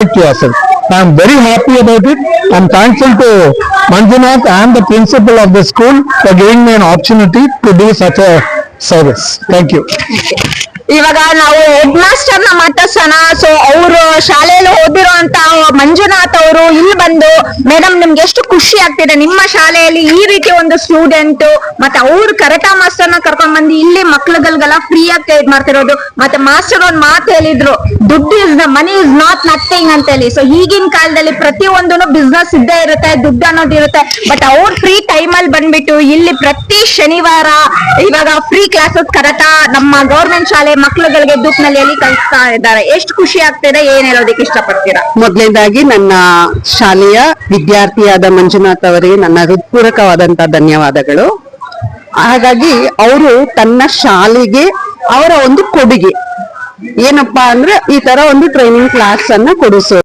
respect yourself. I am very happy about it. I am thankful to Manjunath and the principal of the school for giving me an opportunity to do such a service. Thank you. ಇವಾಗ ನಾವು head master ನ ಮಾತಾಡ್ಸೋಣ. So ಅವರು ಶಾಲೆಯಲ್ಲಿ ಓದಿರುವಂತ ಮಂಜುನಾಥ್ ಅವರು ಇಲ್ಲಿ ಬಂದು, madam ನಿಮ್ಗೆ ಎಷ್ಟು ಖುಷಿ ಆಗ್ತಿದೆ ನಿಮ್ಮ ಶಾಲೆಯಲ್ಲಿ ಈ ರೀತಿ ಒಂದು ಸ್ಟೂಡೆಂಟ್ ಮತ್ತೆ ಅವ್ರು ಕರಾಟೆ ಮಾಸ್ಟರ್ ನ ಕರ್ಕೊಂಡ್ ಬಂದು ಇಲ್ಲಿ ಮಕ್ಳುಗಳಿಗೆಲ್ಲ ಫ್ರೀ ಆಗಿ ಇದ್ ಮಾಡ್ತಿರೋದು. ಮತ್ತೆ ಮಾಸ್ಟರ್ ಒಂದ್ ಮಾತು ಹೇಳಿದ್ರು, ದುಡ್ಡು is the money is not nothing ಅಂತ ಹೇಳಿ. ಸೊ ಈಗಿನ ಕಾಲದಲ್ಲಿ ಪ್ರತಿಯೊಂದು ಬಿಸ್ನೆಸ್ ಇದ್ದೇ ಇರುತ್ತೆ, ದುಡ್ಡು ಅನ್ನೋದು ಇರುತ್ತೆ. ಬಟ್ ಅವ್ರು ಫ್ರೀ ಟೈಮ್ ಅಲ್ಲಿ ಬಂದ್ಬಿಟ್ಟು ಇಲ್ಲಿ ಪ್ರತಿ ಶನಿವಾರ ಇವಾಗ ಫ್ರೀ ಕ್ಲಾಸಸ್ ಕರಾಟೆ ನಮ್ಮ ಗೌರ್ಮೆಂಟ್ ಶಾಲೆ ಮಕ್ಕಳುಗಳಿಗೆ ದೂಪ್ನಳ್ಳಿಯಲ್ಲಿ ಕಲಿಸ್ತಾ ಇದ್ದಾರೆ. ಎಷ್ಟು ಖುಷಿ ಆಗ್ತಿದೆ, ಏನ್ ಹೇಳೋದಕ್ಕೆ ಇಷ್ಟಪಡ್ತೀರಾ? ಮೊದಲನೇದಾಗಿ ನನ್ನ ಶಾಲೆಯ ವಿದ್ಯಾರ್ಥಿಯಾದ ಮಂಜುನಾಥ್ ಅವರಿಗೆ ನನ್ನ ಹೃತ್ಪೂರ್ವಕವಾದಂತಹ ಧನ್ಯವಾದಗಳು. ಹಾಗಾಗಿ ಅವರು ತನ್ನ ಶಾಲೆಗೆ ಅವರ ಒಂದು ಕೊಡುಗೆ ಏನಪ್ಪಾ ಅಂದ್ರೆ ಈ ತರ ಒಂದು ಟ್ರೈನಿಂಗ್ ಕ್ಲಾಸ್ ಅನ್ನ ಕೊಡಿಸೋದು.